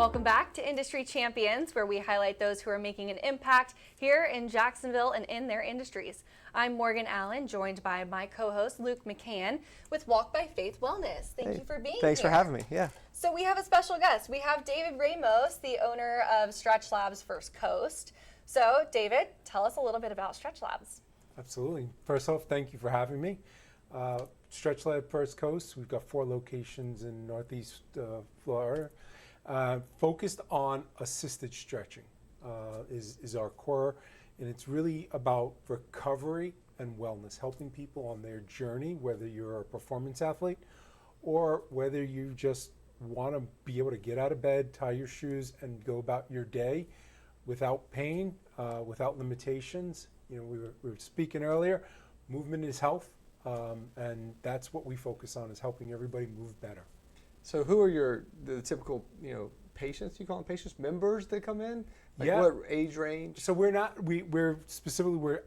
Welcome back to Industry Champions, where we highlight those who are making an impact here in Jacksonville and in their industries. I'm Morgan Allen, joined by my co-host Luke McCann with Walk by Faith Wellness. Thank you for being here. Thanks for having me. Yeah. So we have a special guest. We have David Ramos, the owner of StretchLabs First Coast. So David, tell us a little bit about StretchLabs. Absolutely. First off, thank you for having me. StretchLabs First Coast, we've got 4 locations in Northeast Florida. Focused on assisted stretching is our core, and it's really about recovery and wellness, helping people on their journey, whether you're a performance athlete or whether you just want to be able to get out of bed, tie your shoes, and go about your day without pain, without limitations. You know, we were speaking earlier, movement is health, and that's what we focus on, is helping everybody move better. So who are the typical, patients, you call them patients, members that come in? Like Yeah. what age range? So we're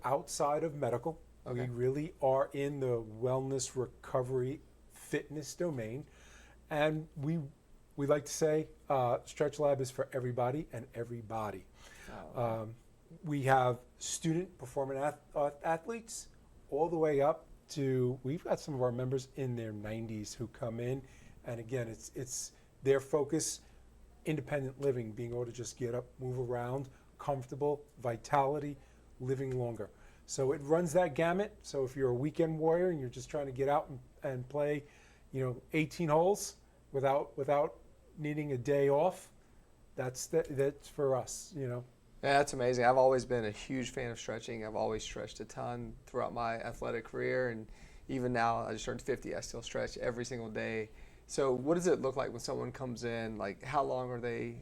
outside of medical. Okay. We really are in the wellness, recovery, fitness domain. And we like to say StretchLab is for everybody and everybody. Oh. We have student performing athletes all the way up to, we've got some of our members in their 90s who come in. And again, it's their focus, independent living, being able to just get up, move around, comfortable, vitality, living longer. So it runs that gamut. So if you're a weekend warrior and you're just trying to get out and play, 18 holes without needing a day off, that's for us, Yeah, that's amazing. I've always been a huge fan of stretching. I've always stretched a ton throughout my athletic career, and even now, I just turned 50, I still stretch every single day. So what does it look like when someone comes in? Like, how long are they,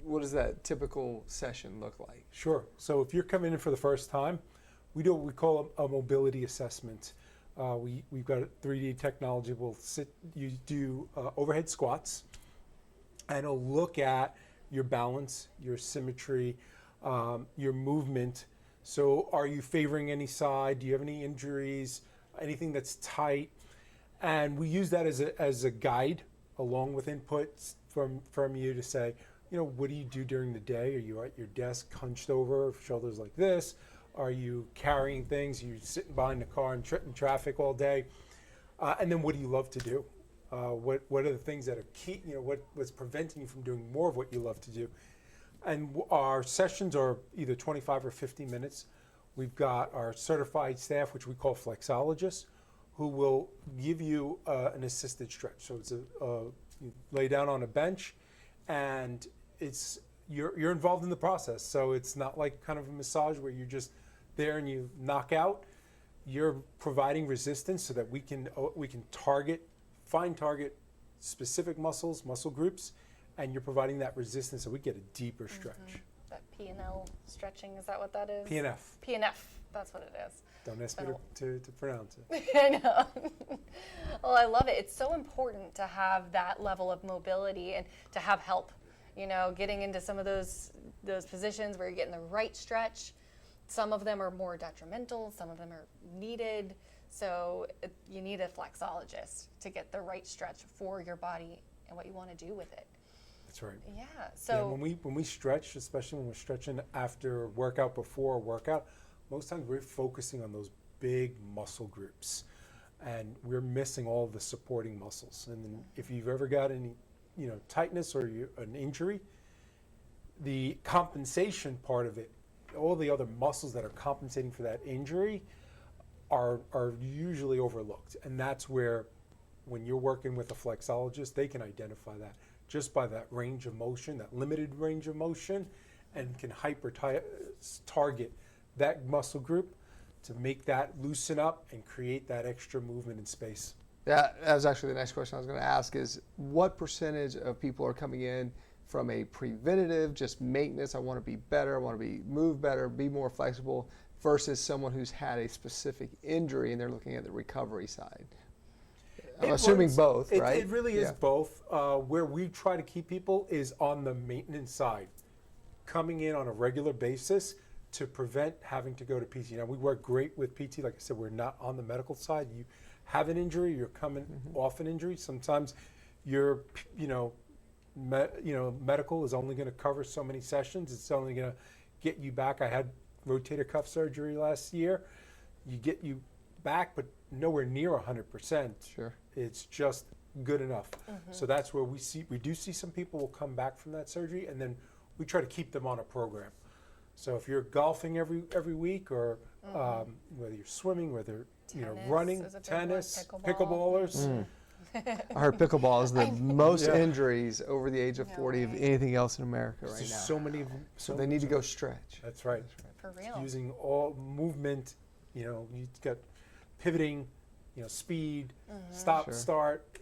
what does that typical session look like? Sure. So if you're coming in for the first time, we do what we call a mobility assessment. We've got a 3D technology. You do overhead squats, and it'll look at your balance, your symmetry, your movement. So are you favoring any side? Do you have any injuries? Anything that's tight? And we use that as a guide, along with inputs from you to say, what do you do during the day? Are you at your desk hunched over, shoulders like this? Are you carrying things? Are you sitting behind the car in traffic all day? And then what do you love to do? What are the things that are key? What's preventing you from doing more of what you love to do? And our sessions are either 25 or 50 minutes. We've got our certified staff, which we call flexologists, who will give you an assisted stretch. So it's you lay down on a bench, and you're involved in the process. So it's not like kind of a massage where you're just there and you knock out. You're providing resistance so that we can fine target specific muscle groups, and you're providing that resistance so we get a deeper stretch. Mm-hmm. That P&L stretching, is that what that is? PNF. PNF, that's what it is. Don't ask me to pronounce it. I know. Well, I love it. It's so important to have that level of mobility and to have help. Getting into some of those positions where you're getting the right stretch. Some of them are more detrimental. Some of them are needed. So you need a flexologist to get the right stretch for your body and what you want to do with it. That's right. Yeah. So when we stretch, especially when we're stretching after workout, before a workout, most times we're focusing on those big muscle groups, and we're missing all the supporting muscles. And then if you've ever got any, tightness or an injury, the compensation part of it, all the other muscles that are compensating for that injury are usually overlooked. And that's where, when you're working with a flexologist, they can identify that just by that range of motion, that limited range of motion, and can target that muscle group to make that loosen up and create that extra movement in space. Yeah, that was actually the next question I was going to ask, is what percentage of people are coming in from a preventative, just maintenance, I want to be better, I want to move better, be more flexible, versus someone who's had a specific injury and they're looking at the recovery side? I'm assuming both, right? It really is both. Where we try to keep people is on the maintenance side, coming in on a regular basis to prevent having to go to PT. Now, we work great with PT. Like I said, we're not on the medical side. You have an injury, you're coming off an injury. Sometimes you're, medical is only going to cover so many sessions. It's only going to get you back. I had rotator cuff surgery last year. You get you back, but nowhere near 100%. Sure. It's just good enough. So that's where we do see some people will come back from that surgery, and then we try to keep them on a program. So if you're golfing every week, or whether you're swimming, whether running, is a big one, tennis, pickleball. pickleballers. I heard pickleball is the most injuries over the age of 40 of anything else in America right There's now. so many of them. So they need to go stretch. That's right. For real. Using all movement, you've got pivoting, speed, stop, Sure. start.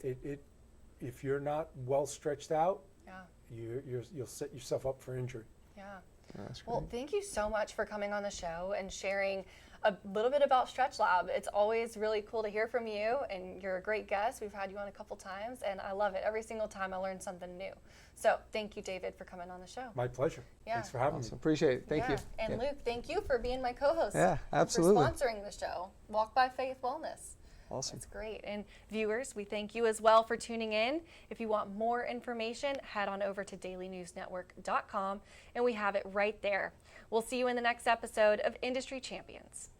If you're not well stretched out, Yeah. you'll set yourself up for injury. Yeah. That's great. Well, thank you so much for coming on the show and sharing a little bit about StretchLab. It's always really cool to hear from you, and you're a great guest. We've had you on a couple times, and I love it. Every single time I learn something new. So thank you, David, for coming on the show. My pleasure. Yeah. Thanks for having Awesome. me. Appreciate it. Thank you. And Yeah. Luke, thank you for being my co-host. Yeah, absolutely. And for sponsoring the show, Walk by Faith Wellness. Awesome. That's great. And viewers, we thank you as well for tuning in. If you want more information, head on over to dailynewsnetwork.com, and we have it right there. We'll see you in the next episode of Industry Champions.